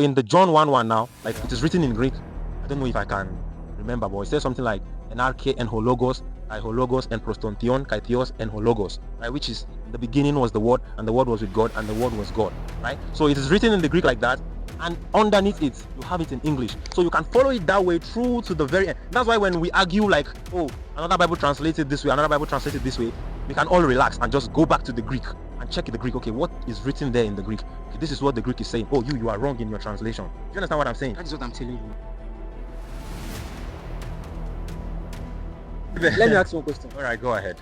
In the John 1:1 now, like it is written in Greek. I don't know if I can remember, but it says something like NRK and hologos, hologos and prostontion, theos and hologos, right? Which is in the beginning was the Word, and the Word was with God, and the Word was God, right? So it is written in the Greek like that, and underneath it you have it in English, so you can follow it that way through to the very end. That's why when we argue like, oh, another Bible translated this way, another Bible translated this way, we can all relax and just go back to the Greek and check the Greek. Okay, what is written there in the Greek? Okay, this is what the Greek is saying. Oh, you are wrong in your translation. Do you understand what I'm saying? That is what I'm telling you. Let me ask you one question. All right, go ahead.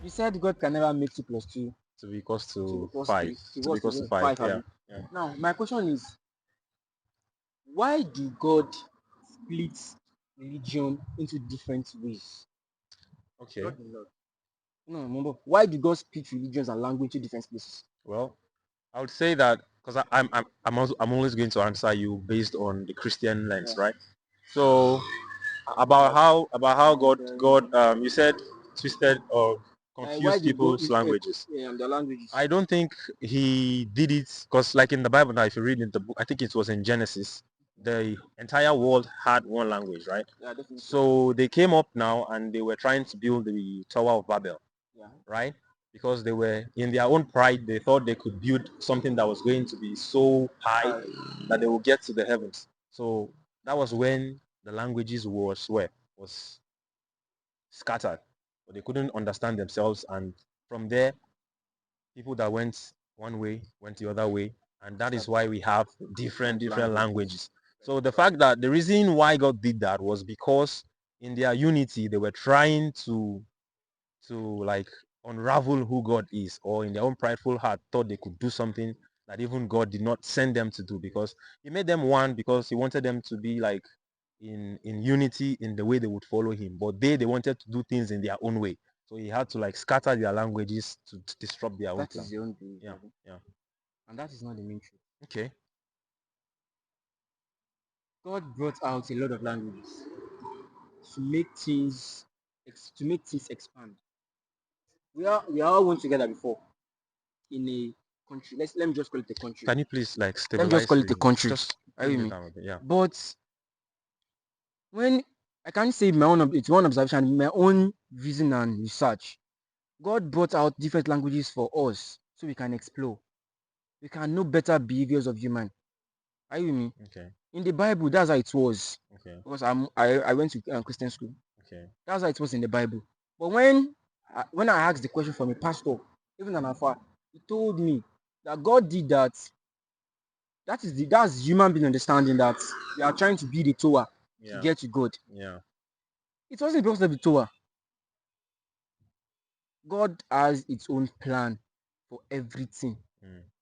You said God can never make 2 plus 2 To be equals to equals 5. 3. To be equals to 5. Yeah. Now, my question is, why do God split religion into different ways? Okay. No, remember, why do God split religions and language into different places? Well, I would say that because I'm always going to answer you based on the Christian lens, right? So about how God you said twisted or confused people's languages. The languages. I don't think he did it because, like in the Bible now, if you read in the book, I think it was in Genesis, the entire world had one language, right? Yeah, definitely. So they came up now and they were trying to build the Tower of Babel, Yeah. right? Because they were in their own pride, they thought they could build something that was going to be so high that they would get to the heavens. So that was when the languages was scattered, but they couldn't understand themselves, and from there people that went one way went the other way, and that is why we have different languages. So the fact that the reason why God did that was because in their unity they were trying to like unravel who God is, or in their own prideful heart thought they could do something that even God did not send them to do, because he made them one because he wanted them to be like in unity in the way they would follow him, but they wanted to do things in their own way, so he had to like scatter their languages to disrupt their own That plan. is your own belief. Yeah. And that is not the main truth. Okay. God brought out a lot of languages to make things expand. We are all one together before in a country. Let me just call it a country. Can you please like Let stabilize? me just call it a country. Just Are you bring with it me? down a bit, yeah. But when I can't say it's one observation, my own reason and research, God brought out different languages for us so we can explore. We can know better behaviors of human. Are you with me? Okay. In the Bible, that's how it was. Okay. Because I went to Christian school. Okay. That's how it was in the Bible. But when I asked the question from a pastor, even an alpha, he told me that God did that. That's human being understanding that we are trying to build a tower to get to God. Yeah. It wasn't because of the tower. God has its own plan for everything.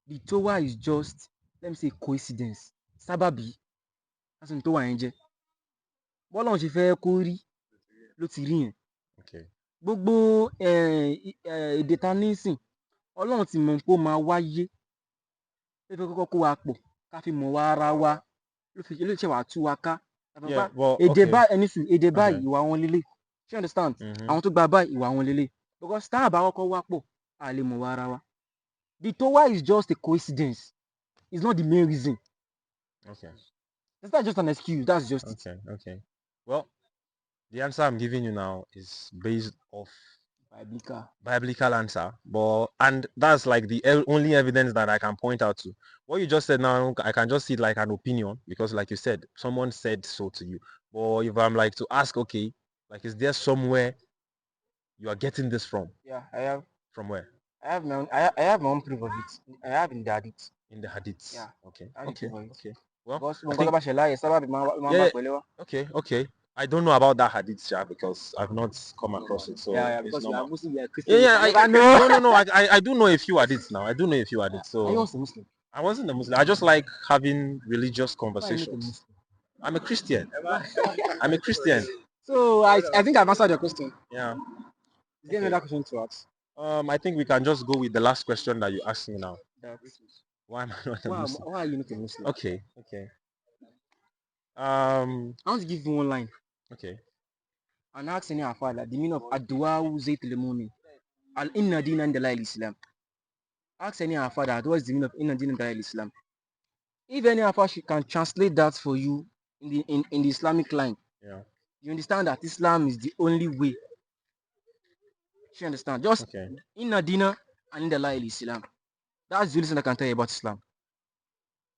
The tower is just, let me say, coincidence. Sábàbí. That's what tower ń jẹ́. Bọ́lọ́run ṣe fẹ́ kó rí ló ti rí yẹn. Okay. Gbogbo èdè ta ní sìn, Ọlọ́run ti mọ̀ pé ó máa wáyé. Ó fẹ́ kọ́kọ́ kó wa pọ̀ ká fi mọ̀ wá ara wa. Ló ṣe wàá tú wa ká. Yeah, well, Èdè okay. báyìí èdè báyìí ìwà wọn lélẹ̀. You understand? Àwọn tó gba báyìí ìwà wọn lélẹ̀. Because tá a bá kọ́kọ́ wá pọ̀, a lè mọ̀ wá ara wa. The tower is just a coincidence. It's not the main reason. Okay. It's not just an excuse. That's just it. Okay. Well, the answer I'm giving you now is based off biblical answer, and that's like the only evidence that I can point out to. What you just said now, I can just see it like an opinion, because like you said, someone said so to you. Or if I'm like to ask, okay, like is there somewhere you are getting this from? Yeah, I have. From where? I have my own proof of it. I have in the hadith. In the hadiths. Yeah. Okay. Okay. Well, okay. I don't know about that hadith, because I've not come across it. So because you are Muslim, you are No. Christian. I do know a few hadiths now. I do know a few hadiths. So Are you also Muslim? I wasn't a Muslim. I just like having religious conversations. I'm a Christian. I'm a Christian. So I think I've answered your question. Yeah. Is there another question to ask? I think we can just go with the last question that you asked me now. Why am I not a Muslim? Why are you not a Muslim? Okay. I want to give you one line. Okay. And ask any father the meaning of Adwa Zayt al-Mumin. Al-Inna Dina Islam. Ask any father what is the meaning of Inna Dina Islam. If any of us can translate that for you in the Islamic line, Yeah. you understand that Islam is the only way. You understand? Just Okay. in Nadina and in the La Islam. That's the reason I can tell you about Islam.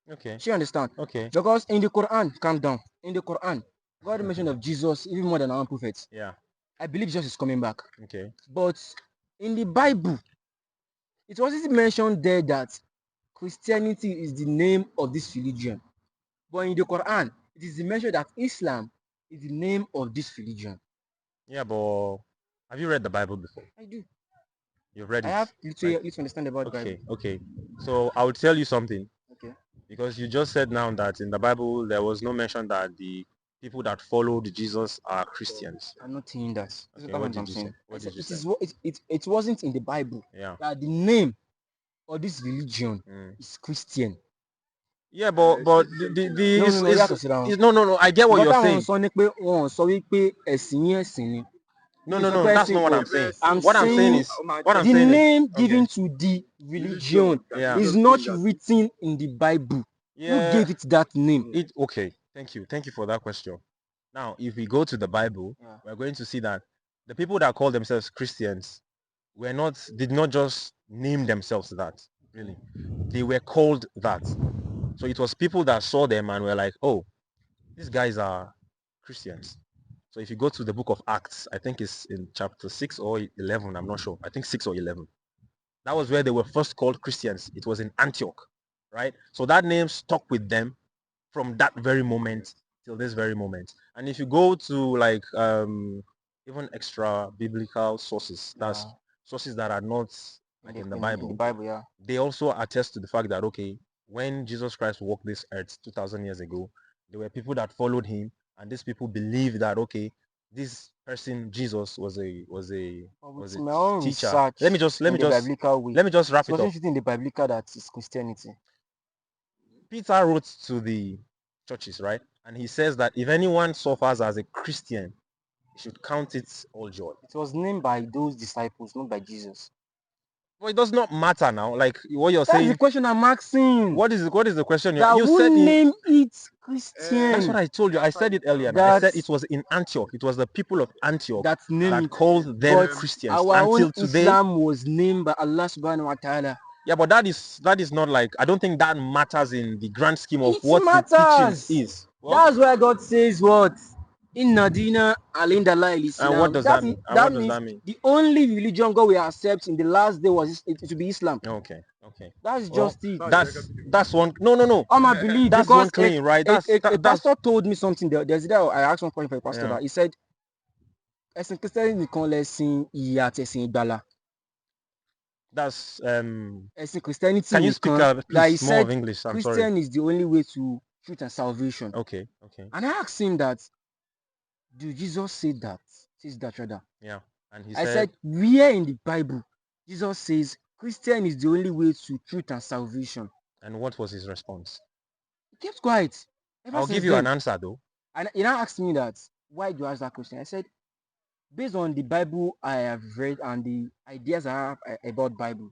Okay. You understand? Okay. Because in the Quran, calm down. In the Quran, God mentioned of Jesus even more than our prophets. Yeah. I believe Jesus is coming back. Okay. But in the Bible, it wasn't mentioned there that Christianity is the name of this religion. But in the Quran, it is mentioned that Islam is the name of this religion. Yeah, but have you read the Bible before? I do. You've read I it. have Like, little understand about the Bible. okay, okay. So I will tell you something, Okay. because you just said now that in the Bible there was no mention that the people that followed Jesus are Christians. I'm not saying that. That's Okay, what what I'm did you say? saying. I What said did you it say? is it wasn't in the Bible Yeah. that the name of this religion Mm. is Christian. Yeah, but the No, no, no, yàtọ̀ síra wọn. is no, no, no. I get what Nǹkan you're táwọn saying. sọ ni pé wọn ò sọ wípé ẹ̀sìn yẹn ẹ̀sìn ni. No, Mi no, sọ no. pé That's ẹ̀sìn not what o. I'm saying. I'm What I'm saying saying is, what I'm the saying is, name okay. given to the religion Yeah. is not written in the Bible. Who Yeah. gave it that name? It okay. Thank you. Thank you for that question. Now, if we go to the Bible, Yeah. we're going to see that the people that call themselves Christians did not just name themselves that. Really, they were called that. So it was people that saw them and were like, "Oh, these guys are Christians." So if you go to the book of Acts, I think it's in chapter 6 or 11. I'm not sure. I think 6 or 11. That was where they were first called Christians. It was in Antioch, right? So that name stuck with them from that very moment till this very moment. And if you go to like even extra biblical sources, that's sources that are not like in the Bible, Yeah. they also attest to the fact that okay, when Jesus Christ walked this earth 2000 years ago, there were people that followed him, and these people believed that okay, this person Jesus was a With my own teacher. research Let me just in the biblical way, wrap it it up. wasn't written in the biblical that is Christianity. Peter wrote to the churches, right? And he says that if anyone suffers as a Christian, he should count it all joy. It was named by those disciples, not by Jesus. Well, it does not matter now. Like what you're That's saying. the question I'm asking. What is the question? That You who said name it Christian? that's what I told you. I said it earlier. I said it was in Antioch. It was the people of Antioch that named that called them but Christians. our Until own today, Islam was named by Allah subhanahu wa ta'ala. Yeah, but that is not like, I don't think that matters in the grand scheme of It what matters. the teaching is. That's why God says what? In Nadina Alindala And what Islam. does that mean? And That what does means that mean? the only religion God will accept in the last day was it to be Islam. Okay, okay. That's Well, just it. that's one. No. On my belief, That's because one claim, right? a pastor told me something. There's that I asked one point for a pastor that he said, ẹ̀sìn Christianity nìkan lẹ̀sìn ìyè àti ẹ̀sìn ìgbàlà. That's ẹ̀sìn Christianity can you speak nìkan that he please more said of English? I'm Christian sorry. is the only way to truth and salvation. Okay. And I asked him that, do Jesus say that? Says that rather. Yeah. And he I said, where in the Bible Jesus says Christian is the only way to truth and salvation? And what was his response? He kept quiet. I'll give you an answer though. And he now asked me that, why do you ask that question? I said, based on the Bible I have read and the ideas I have about Bible,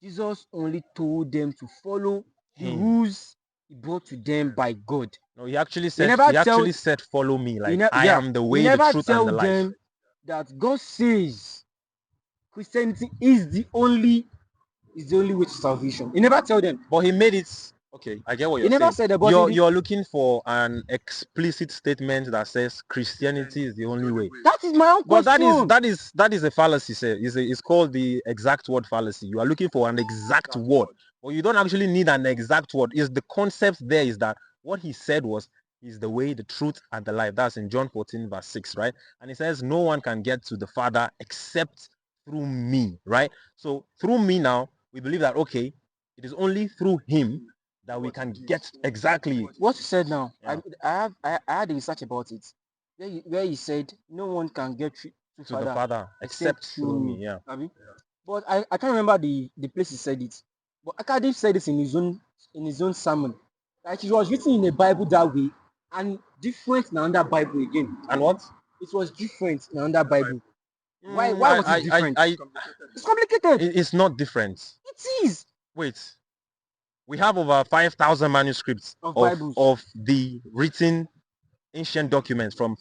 Jesus only told them to follow the rules he brought to them by God. No, he actually said follow me, like I am the way, the truth, and the life. He never tell them that God says Christianity is the only way to salvation. He never tell them. But he made it. Okay, I get what you're saying. He never said that. You're looking for an explicit statement that says Christianity is the only way. That is my own question. But that is a fallacy, sir. It's called the exact word fallacy. You are looking for an exact word. Well, you don't actually need an exact word. Is the concept there is that what he said was is the way, the truth, and the life. That's in John 14, verse 6, right? And he says, no one can get to the Father except through me, right? So through me now, we believe that, okay, it is only through him that we can get exactly what you said now. I had a research about it where he said no one can get to the Father except through me. Yeah. But I can't remember the place he said it. But Akadif said it in his own sermon. Like it was written in the Bible that way and different in another Bible again. And what? It was different in another Bible. Why was it different? It's complicated. It's not different. It is. Wait. We have over 5,000 manuscripts Of Bibles. of the written ancient documents from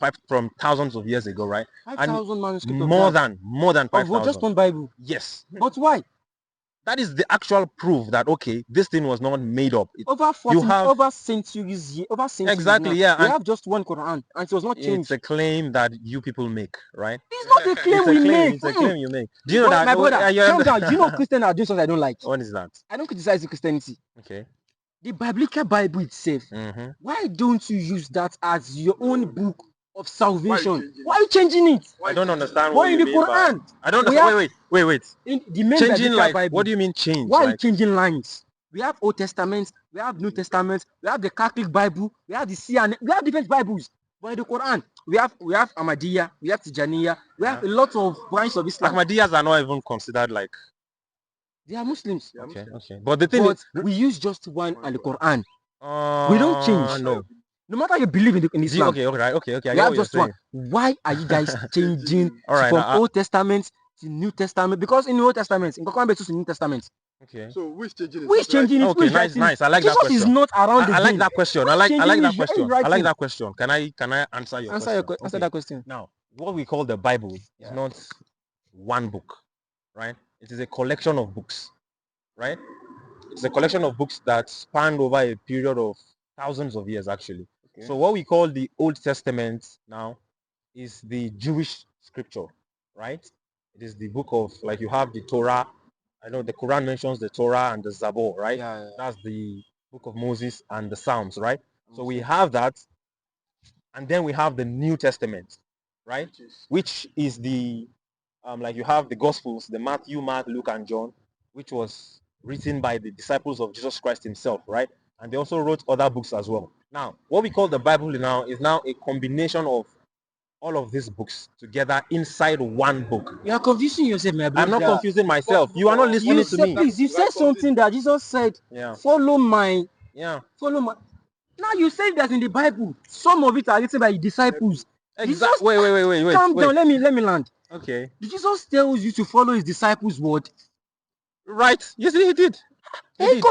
thousands of years ago, right? 5,000 manuscripts of more that. than Of just 5,000. one Bible. Yes. But why? That is the actual proof that okay, this thing was not made up. Over 40, over centuries, exactly, now, yeah, we and have just one Quran, and it was not changed. it's a claim that you people make, right? It's not a claim It's a we claim. make. It's a claim you make. Do you know that? My brother, calm down. Do you know what Christians are doing something I don't like? is that? I don't criticize the Christianity. Okay. The biblical Bible itself. Why don't you use that as your own book of salvation? Why are you changing it? I don't understand Why what in you the mean Quran? by... I don't understand. Wait. In the main changing, biblical like, Bible. what do you mean change? Why are you Like, changing lines? We have Old Testament, we have New Testament, we have the Catholic Bible, we have the CN, we have different Bibles. But in the Quran, we have Ahmadiyya, we have Tijaniya, we have a lot of branches of Islam. Ahmadiyyas are not even considered like... They are Muslims. Okay. But the thing is, we use just one and the Quran. We don't change. No. No matter you believe in Islam. Okay. We have just one. Why are you guys changing from Old Testament to New Testament? Because in the Old Testament, in Quran basis in New Testament. Okay. So which changing it? Which changing it? Okay, nice. I like that question. Jesus is not around I like that question. I like that question. I like that question. Can I answer your question? Answer that question. Now, what we call the Bible is not one book, right? It is a collection of books, right? It's a collection of books that spanned over a period of thousands of years, actually. Okay. So what we call the Old Testament now is the Jewish scripture, right? It is the book of, like, you have the Torah. I know the Quran mentions the Torah and the Zabur, right? Yeah. That's the book of Moses and the Psalms, right? So we have that, and then we have the New Testament, right? Which is the like, you have the Gospels, the Matthew, Mark, Luke, and John, which was written by the disciples of Jesus Christ himself, right? And they also wrote other books as well. Now, what we call the Bible now is now a combination of all of these books together inside one book. You are confusing yourself, my brother. I'm not confusing myself. You are not listening to me. Please, you said something that Jesus said. Yeah. Follow my. Follow my. Now you say that in the Bible, some of it are written by disciples. Exactly. Wait. Calm down. Let me land. Okay. Did Jesus tell you to follow his disciples' word? Right. Yes, he did. He did.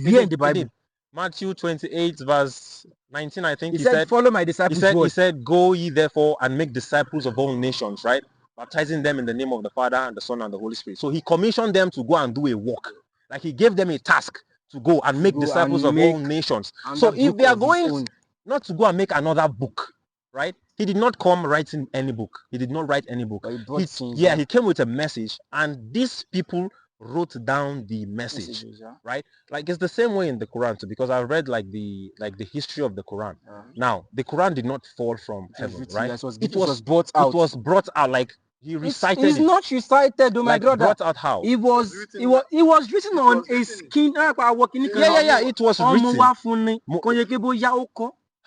Where in the Bible? Matthew 28 verse 19, I think. He said, follow my disciples' word. He said, go ye therefore and make disciples of all nations, right? Baptizing them in the name of the Father and the Son and the Holy Spirit. So he commissioned them to go and do a work. Like, he gave them a task to go and make disciples of all nations. So if they are going not to go and make another book, right? He did not come writing any book. He did not write any book. He came with a message, and these people wrote down the message, right? Like, it's the same way in the Quran too, because I've read like the history of the Quran. Now, the Quran did not fall from heaven, right? It was brought out. It was brought out, like, he recited it. It's not recited, oh my brother. Brought out how? It was written on a skin. Yeah, it was written.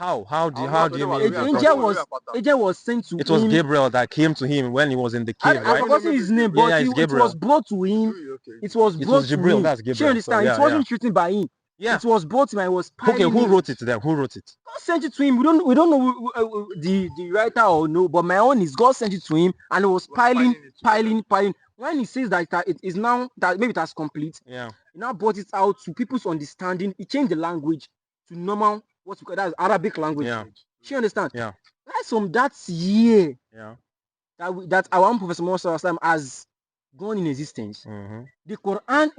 How do you mean? Angel was sent to him. It was Gabriel that came to him when he was in the cave, right? I forgot his name, but it was brought to him. It was Gabriel. That's Gabriel. You understand? It wasn't written by him. Yeah. It was brought to him. I was okay. Who wrote it then? Who wrote it? God sent it to him. We don't know the writer or no, but my own is God sent it to him, and it was piling. When he says that it is now that maybe it has complete, he now brought it out to people's understanding. He changed the language to normal, what we call that Arabic language. You understand? Yeah. Right from that year, that our Prophet Muhammad has gone in existence. The Quran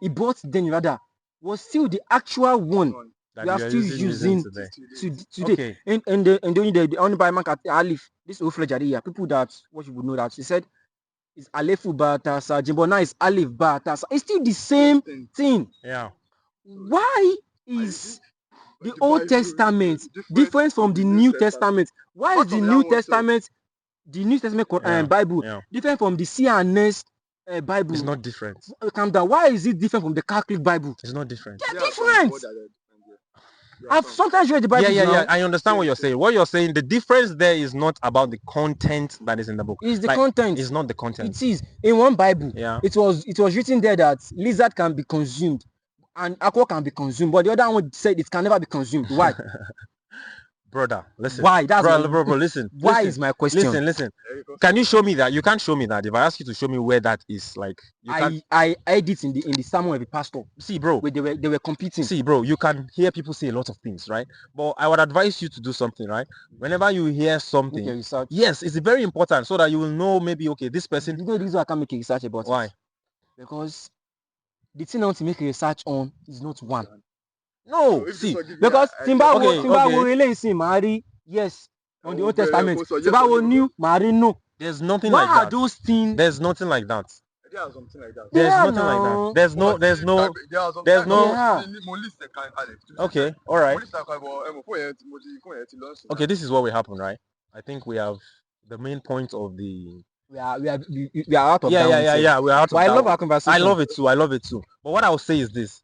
he brought then rather, was still the actual one that we are still using today. Okay. And the only by Mark at Alif, this Ufrejariya, people that what you would know that he said is Alefu Bata Sajin, but now it's Alif Bata. It's still the same thing. Yeah. Why is the Old Testament different from the New Testament? Why is the New Testament Bible different from the CNS Bible? It's not different. Calm down. Why is it different from the Catholic Bible? It's not different. They're different. I've sometimes read the Bible. Yeah. I understand what you're saying. What you're saying, the difference there is not about the content that is in the book. It's the content. It's not the content. It is. In one Bible, yeah, it was written there that lizard can be consumed and aqua can be consumed, but the other one said it can never be consumed. Why? brother, listen. Why? That's Bro, listen. Why listen, is my question? Listen. Can you show me that? You can't show me that. If I ask you to show me where that is, like, you can't. I heard it in the sermon of a pastor. See, bro. Where they were competing. See, bro, you can hear people say a lot of things, right? But I would advise you to do something, right? Whenever you hear something, Make a research. yes, it's very important so that you will know maybe, okay, this person. You know the reason I can't make a research about Why? it? Because the thing I want to make a research on is not one. No, see, because Timbawo okay. releasing Mari, yes, on the Old Testament. Timbawo new, Mari no. There's nothing Why like that. are those things? There's nothing like that. There's something like that. There's nothing like that. There's no. Okay, all right. Okay, this is what will happen, right? I think we have the main point of the. We are out of yeah. We're out of but I love our conversation. I love it too. But what I'll say is this,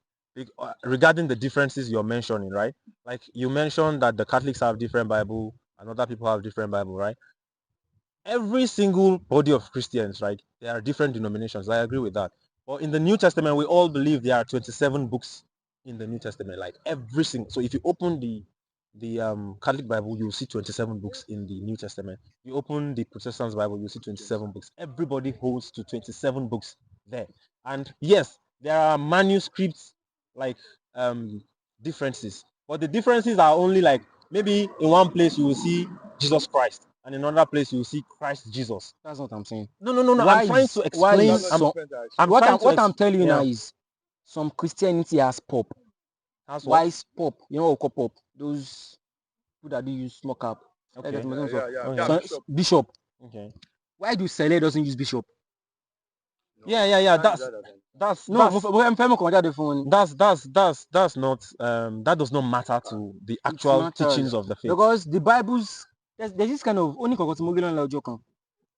regarding the differences you're mentioning, right? Like you mentioned that the Catholics have different Bible and other people have different Bible, right? Every single body of Christians, right? There are different denominations. I agree with that. But in the New Testament, we all believe there are 27 books in the New Testament. Like every single. So if you open the Catholic Bible, you'll see 27 books in the New Testament. You open the Protestant Bible, you'll see 27 books. Everybody holds to 27 books there. And yes, there are manuscripts like differences, but the differences are only like maybe in one place you will see Jesus Christ, and in another place you will see Christ Jesus. That's what I'm saying. No. I'm trying to explain. What I'm telling you now is some Christianity has pop. Why is pop? You know what pop? Those people that do use smoke up. Okay. Bishop. Okay. Why do Sele doesn't use bishop? Yeah. That's not that does not matter to the actual teachings of the faith. Because the Bible's there's this kind of only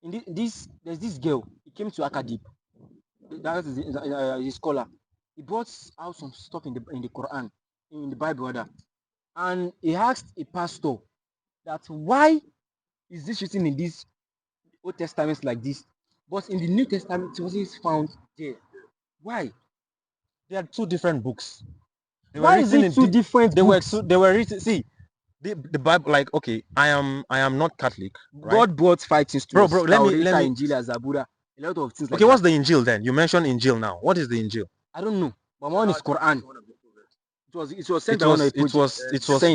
in this there's this girl. He came to Akadip. That is a scholar. He brought out some stuff in the Quran, in the Bible rather, and he asked a pastor that why is this written in this Old Testament like this, but in the New Testament it wasn't found there. Why? They are two different books. Why is it two different books? They were written. See, the Bible. Like, okay, I am not Catholic. Right? God brought fightings to bro. us. Let me. Injil, Zabura, a lot of things. Okay, like what's the Injil then? You mentioned Injil now. What is the Injil? I don't know. But one is Quran. It was sent it was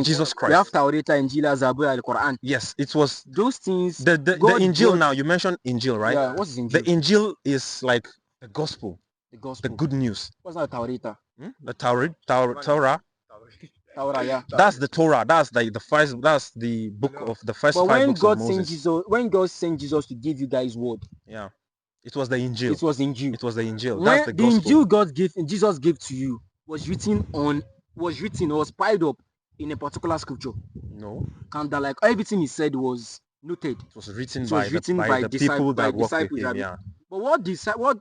Jesus Christ. We have Taureta, Injil, Zabura, the Quran. Yes, it was those things. The Injil now. You mentioned Injil, right? Yeah. What is Injil? The Injil is like the gospel. The good news. What's that Taureta? The Torah. Torah, yeah. That's the Torah. That's the first. That's the book of the first 5 books of Moses. When God sent Jesus to give you guys word, yeah, it was the Injil. It was the Injil. That's the gospel. The Injil Jesus gave to you was piled up in a particular scripture. No. Kind of like everything he said was noted. It was written by the people that worked with him. Yeah. But what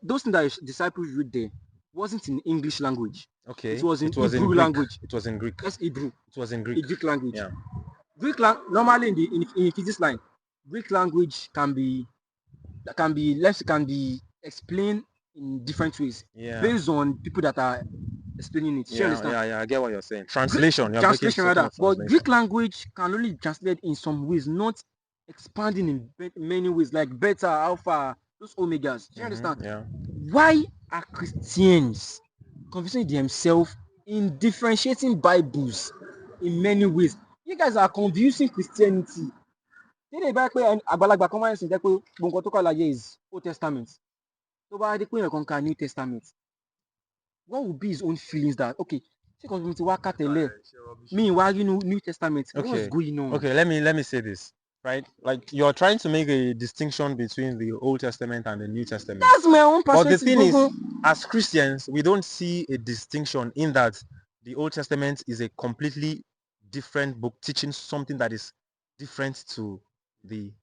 those things that disciples read there wasn't in English language. Okay. It was in Hebrew language. It was in Greek. That's Hebrew. It was in Greek. In Greek language. Yeah. Normally in physics line, Greek language can be explained in different ways. Yeah. Based on people that are explaining it. Yeah, I get what you're saying. Translation rather. But Greek language can only be translated in some ways, not expanding in many ways, like beta, alpha, those omegas. Do you understand? Yeah. Why are Christians confusing themselves in differentiating Bibles in many ways? You guys are confusing Christianity. Is Old Testament. New Testament. What would be his own feelings that meanwhile New Testament? Okay. What's going on? Okay, let me say this. Right? Like you're trying to make a distinction between the Old Testament and the New Testament. That's my own perspective. But the thing is, as Christians, we don't see a distinction in that the Old Testament is a completely different book teaching something that is different to the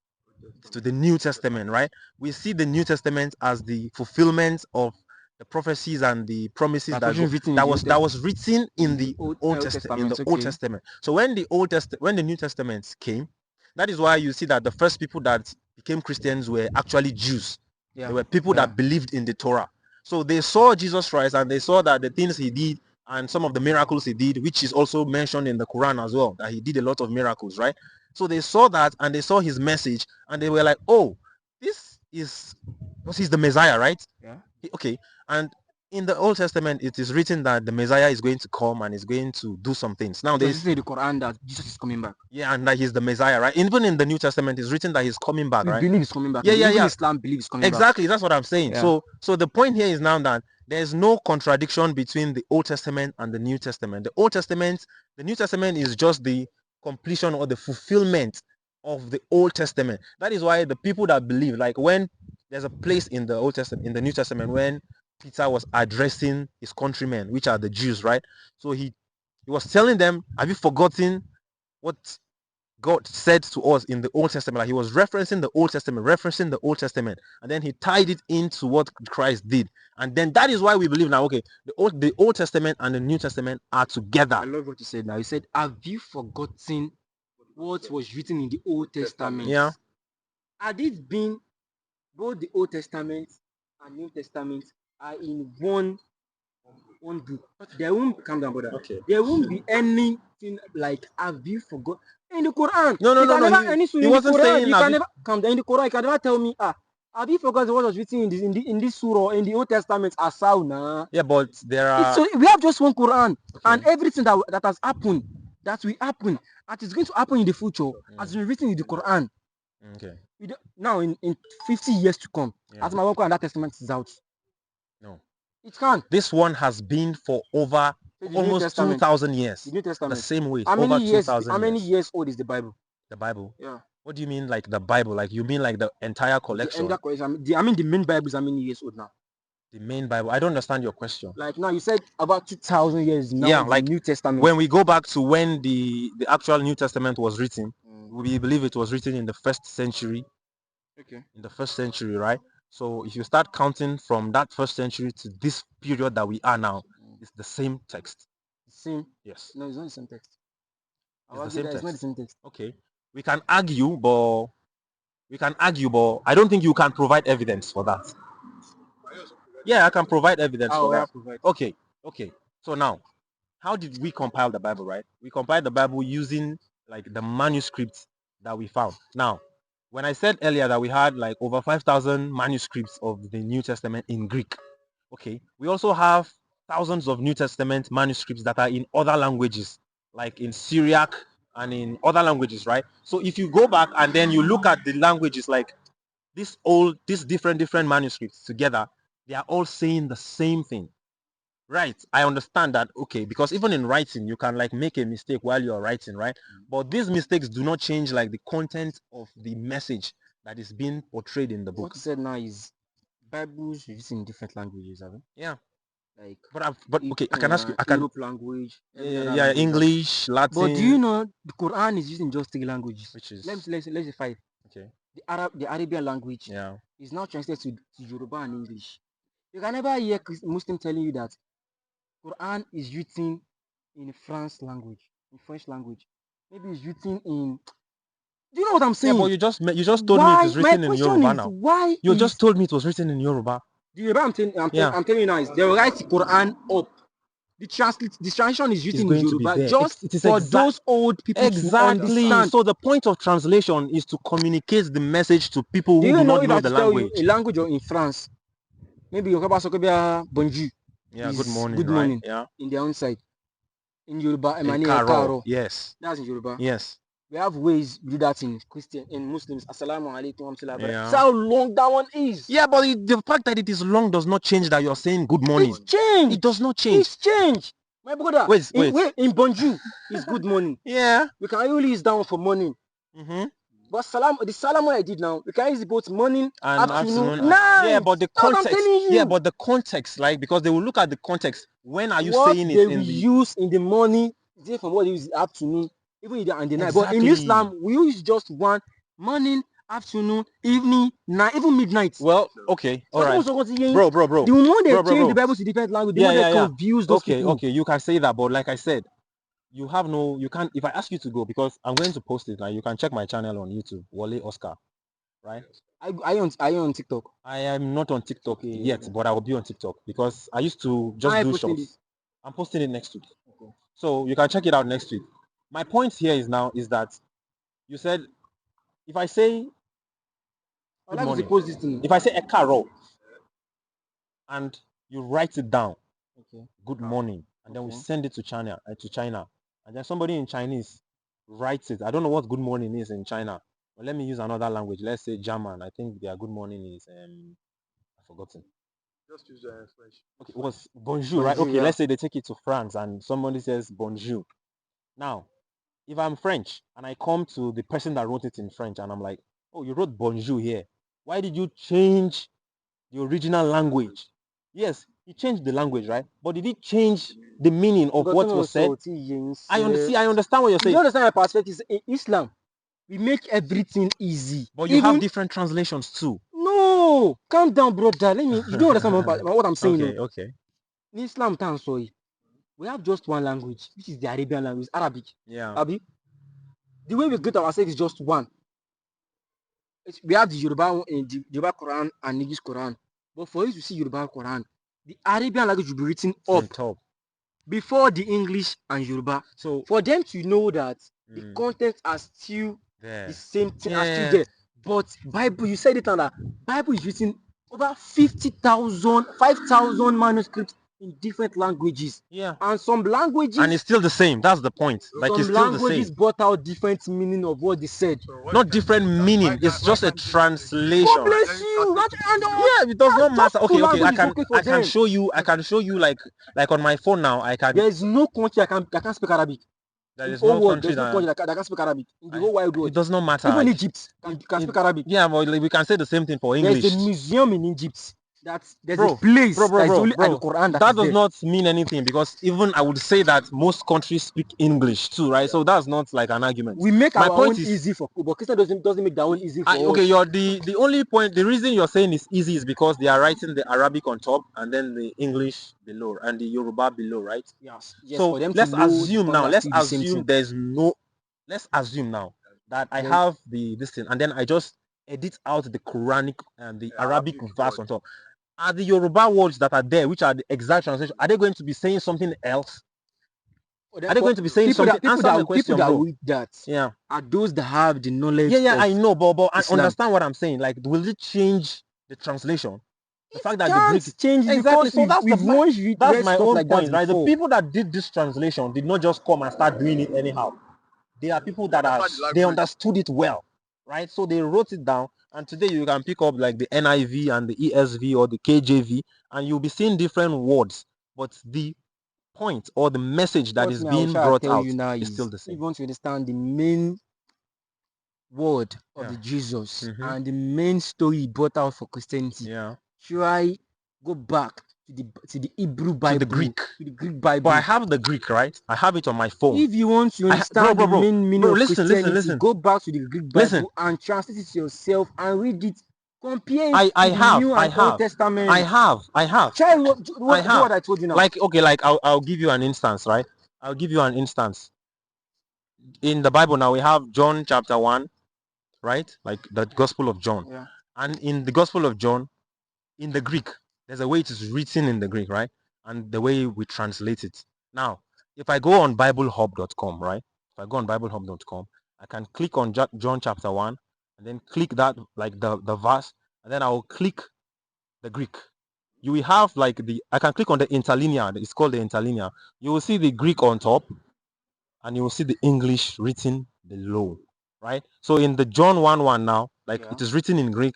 New Testament, right? We see the New Testament as the fulfillment of the prophecies and the promises that was written in the Old Testament. So when the New Testament came, that is why you see that the first people that became Christians were actually Jews. Yeah. They were people that believed in the Torah. So they saw Jesus Christ and they saw that the things he did and some of the miracles he did, which is also mentioned in the Quran as well, that he did a lot of miracles, right? So they saw that and they saw his message and they were like, oh, this is, because he's the Messiah, right? Yeah. Okay. And in the Old Testament, it is written that the Messiah is going to come and is going to do some things. Now, Because this is the Quran that Jesus is coming back. yeah, and that he's the Messiah, right? Even in the New Testament, it's written that he's coming back, We right? believe he's coming back. Yeah, yeah, Even yeah. Islam believes he's coming back. Exactly, that's what I'm saying. Yeah. So the point here is now that there's no contradiction between the Old Testament and the New Testament. The New Testament is just the completion or the fulfillment of the Old Testament. That is why the people that believe, like when there's a place in the Old Testament, in the New Testament, when Peter was addressing his countrymen, which are the Jews, right? So he was telling them, have you forgotten what God said to us in the Old Testament? Like he was referencing the Old Testament, and then he tied it into what Christ did. And then that is why we believe now, okay, the Old Testament and the New Testament are together. I love what you said now. You said, have you forgotten what was written in the Old Testament? Yeah. Had it been both the Old Testament and New Testament are in one book, there won't, calm down, brother. Okay. There won't be anything like, have you forgot? In the Quran, No. He wasn't saying. You can never come down in the Quran. You can never tell me, have you forgotten what was written in this surah in the Old Testament? Asawna. Yeah, but there are. So we have just one Quran, Okay. and everything that has happened, that will happen, that is going to happen in the future, has been written in the Quran. Okay. Now in 50 years to come, as my work and that testament is out. No. It can. This one has been for over almost 2,000 years. The New Testament. The same way. How many years? How many years old is the Bible? The Bible. Yeah. What do you mean, like the Bible? Like you mean like the entire collection? I mean the main Bible is how many years old now? The main Bible. I don't understand your question. Like now you said about 2,000 years now. Yeah, like New Testament. When we go back to when the actual New Testament was written, we believe it was written in the 1st century. Okay. In the 1st century, right? So if you start counting from that 1st century to this period that we are now, it's the same text. Same? Yes. No, it's not the same text. It's the same text. It's not the same text. Okay. We can argue, but I don't think you can provide evidence for that. Yeah, I can provide evidence for that. Okay. So now, how did we compile the Bible, right? We compiled the Bible using like the manuscripts that we found. Now, when I said earlier that we had like over 5,000 manuscripts of the New Testament in Greek, okay, we also have thousands of New Testament manuscripts that are in other languages, like in Syriac and in other languages, right? So if you go back and then you look at the languages, like these different manuscripts together, they are all saying the same thing. Right, I understand that, okay, because even in writing you can like make a mistake while you're writing, right? But these mistakes do not change like the content of the message that is being portrayed in the book. What you said now is Bibles written in different languages, have you? Yeah. Like but okay, I can ask you, Europe language. Yeah, English, Latin. But do you know the Quran is using just 3 languages? Which is, let's say 5. Okay. The Arabian language, yeah, is now translated to Yoruba and English. You can never hear Muslim telling you that Quran is written in French language. Maybe it's written in. Do you know what I'm saying? Yeah, but you just told me it was written in Yoruba now. Why? You just told me it was written in Yoruba. The Yoruba I'm telling you now is they will write the Quran up. The translation is written in Yoruba just for those old people to understand. So the point of translation is to communicate the message to people who do not know the language. A language or in France, maybe Yoruba bonjour. Yeah, good morning. Good morning. Right? Yeah. In their own side. In Yoruba, Karo. Yes. That's in Yoruba. Yes. We have ways we do that in Christian, in Muslims. Assalamu alaikum. Yeah. That's how long that one is. Yeah, but the fact that it is long does not change that you're saying good morning. It's changed. It does not change. It's changed. My brother. Wait. In bonjour is good morning. Yeah. We can only use that one for morning. But the salam I did now, we can use both morning and afternoon. Nice. Yeah, but the context. Yeah, but the context, like, because they will look at the context. When are you saying it? What they use in the morning is different from what they use in the afternoon, even in the night. But in Islam, we use just one: morning, afternoon, evening, night, even midnight. Well, okay, all right, bro. The moment they change the Bible to different language, the more they confuse those people. Okay, you can say that, but like I said, you can't. If I ask you to go, because I'm going to post it now, you can check my channel on YouTube, Wale Oscar, right? Are you on TikTok? I am not on TikTok yet, but I will be on TikTok because I used to just do shorts. I'm posting it next week. Okay. So you can check it out next week. My point here is that you said if I say good morning, if I say a carol and you write it down, okay, good morning, and then we send it to China, and then somebody in Chinese writes it. I don't know what good morning is in China, but let me use another language. Let's say German. I think their good morning is I've forgotten. Just use French. Okay, it was bonjour, right? Okay, let's say they take it to France and somebody says bonjour. Now, if I'm French and I come to the person that wrote it in French and I'm like, oh, you wrote bonjour here. Why did you change the original language? Yes, he changed the language, right? But did he change the meaning of what was said? I understand what you're saying. You understand my perspective? In Islam, we make everything easy. But you have different translations too. No, calm down, brother. You don't understand what I'm saying. Okay. In Islam, we have just one language, which is the Arabian language, Arabic. Yeah. Abi? The way we greet ourselves is just one. We have the Yoruba Quran and English Quran. But for you to see Yoruba Quran, the Arabian language will be written up top before the English and Yoruba. So for them to know that the contents are still the same thing, are still there. But Bible, you said it on that Bible is written over 5,000 manuscripts in different languages. Yeah. And some languages, and it's still the same. That's the point. Like some it's still languages the same. brought out different meaning of what they said. So not different meaning. It's just a translation. God bless you. Yeah, it does not matter. Okay. I can show you. I can show you like on my phone now. I can. There is no country I can speak Arabic. There is no country that can speak Arabic in the whole wide world. It does not matter. Even Egypt can speak Arabic. Yeah, but we can say the same thing for English. There's a museum in Egypt. There's a place that's only the Quran. That does not mean anything because even I would say that most countries speak English too, right? So that's not like an argument. We make our own easy for people, but Christian doesn't make their own easy for us. Okay, the only point, the reason you're saying is easy is because they are writing the Arabic on top and then the English below and the Yoruba below, right? Yes. So let's assume now. Let's assume now that I have this thing and then I just edit out the Quranic and the Arabic verse on top. Are the Yoruba words that are there, which are the exact translation, are they going to be saying something else? Are they going to be saying something? Answer the question, bro. Read that, are those that have the knowledge. Yeah, I know, but I understand what I'm saying. Like, will it change the translation? The fact that the Greek change exactly. So that's my own like point, right? The people that did this translation did not just come and start doing it anyhow. They are people that they understood it well, right? So they wrote it down. And today you can pick up like the NIV and the ESV or the KJV, and you'll be seeing different words. But the point or the message that is being brought out is still the same. You want to understand the main word of the Jesus and the main story brought out for Christianity. Try go back to the Hebrew Bible, to the Greek Bible. But I have the Greek, right? I have it on my phone. If you want to understand the main meaning of Christianity, go back to the Greek Bible and translate it yourself and read it. Compare it I have New and Old Testament. I have. Try what I told you now. Like I'll give you an instance, right? I'll give you an instance. In the Bible now we have John chapter 1, right? Like the Gospel of John. Yeah. And in the Gospel of John, in the Greek, there's a way it is written in the Greek, right? And the way we translate it. Now, if I go on BibleHub.com, right? If I go on BibleHub.com, I can click on John chapter 1 and then click that, like the verse, and then I will click the Greek. You will have like I can click on the interlinear. It's called the interlinear. You will see the Greek on top and you will see the English written below, right? So in the John 1:1 now, like it is written in Greek.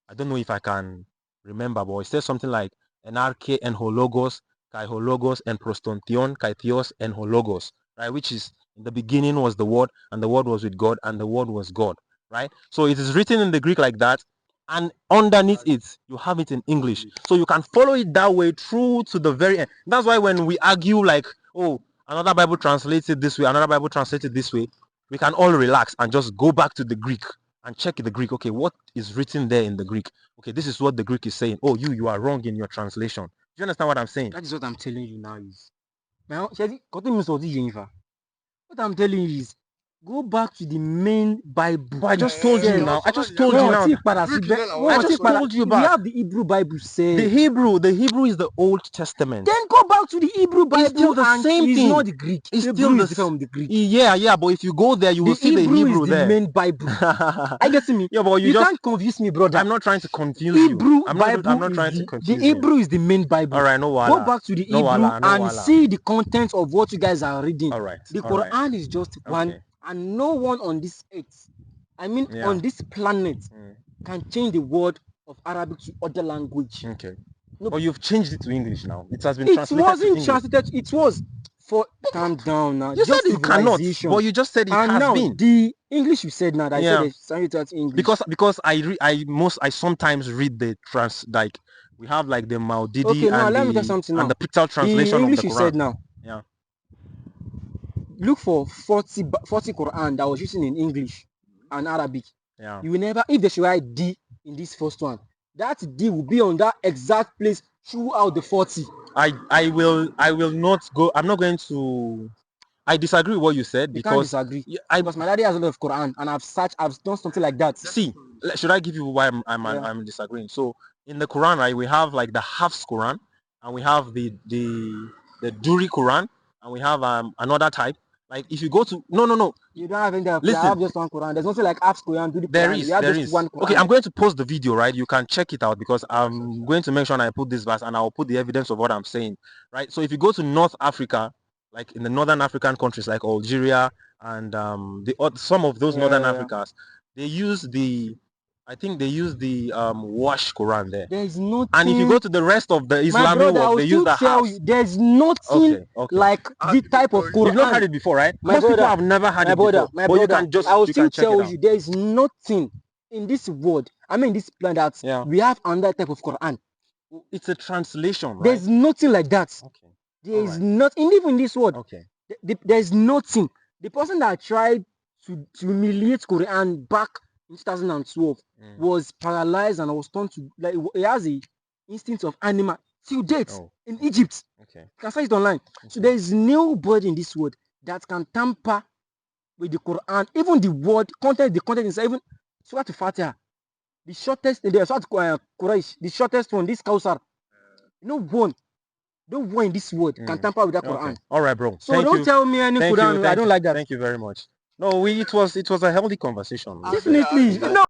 I don't know if I can remember, but it says something like NRK en hologos, kai hologos en prostontion, kai theos en hologos, right? Which is in the beginning was the Word, and the Word was with God, and the Word was God, right? So it is written in the Greek like that, and underneath it, you have it in English. So you can follow it that way through to the very end. That's why when we argue like, oh, another Bible translated this way, another Bible translated this way, we can all relax and just go back to the Greek and check the Greek. Okay, what is written there in the Greek? Okay, this is what the Greek is saying. Oh, you are wrong in your translation. Do you understand what I'm saying? That is what I'm telling you now. What I'm telling you is Go back to the main Bible. But I just told you Yeah, now. I so just now told you you have now. to read the letter. I just told you We back. have the Hebrew Bible The say. Hebrew is the Old Testament. Then go back to the Hebrew Bible. It's still the and same it's thing. not the Greek. It's Hebrew still is different from the Greek. Yeah, but if you go there, you will see the Hebrew is there. the main Bible. I get me. Yeah, but you can't confuse me, brother. I'm not trying to confuse Hebrew you. I'm Bible not trying to confuse the Hebrew is the main Bible. All right, no Go wala. back to the No Hebrew wala, no and wala. see the contents of what you guys are reading. All right. The all right. Quran is just one, Okay. and no one on this earth, I mean Yeah. on this planet, can change the word of Arabic to other language. Okay. No. But you've changed it to English now. It has been It translated wasn't to English. translated. It was for calm down now. You just said you cannot, civilization. but you just said it And has now been. the English you said now that I Yeah. said it's translated to English. Because I sometimes read the like we have like the Maudidi Okay, now and let me tell you something now. the picture translation The English of the you Quran. said now. Yeah. Look for 40 Quran that was written in English and Arabic. Yeah. You will never, if they should write D in this first one, that D will be on that exact place throughout the 40. I will not go. I'm not going to. I disagree with what you said You can't because disagree. Because my daddy has a lot of Quran and I've done something like that. See, should I give you why I'm disagreeing? So in the Quran, right, we have like the Hafs Quran, and we have the Duri Quran, and we have another type. Like if you go to no, You don't have any of listen. I have just one Quran. There's nothing like half Quran, do the There Quran. is, You have there just is. one Quran. Okay, I'm going to post the video, right? You can check it out because I'm going to make sure I put this verse and I'll put the evidence of what I'm saying, right? So if you go to North Africa, like in the northern African countries like Algeria and some of those northern Africas, they use I think they use the Wash Quran there. There's nothing. And if you go to the rest of the Islamic world, they use the Hafs. There's nothing like the type of Quran. You've not heard it before, right? Most people have never heard it before. But you can just I will you still can check tell it out. you there's nothing in this world, I mean this planet, that we have another type of Quran. It's a translation, right? There's nothing like that. Okay. There is nothing, even in this world. Okay. There's nothing. The person that tried to humiliate Quran back in 2012 was paralyzed and was turned to, like, he has a instinct of animal till date in Egypt. Okay. You can find it online. Okay. So there is nobody in this world that can tamper with the Quran. Even the word content, the content is even Surah Al-Fatiha, the shortest, the Surah Quraysh, the shortest one, this Kausar. No one in this world can tamper with that Quran. All right, bro. So don't tell me any Quran. I don't like that. Thank you very much. No, it was a healthy conversation. Definitely. No.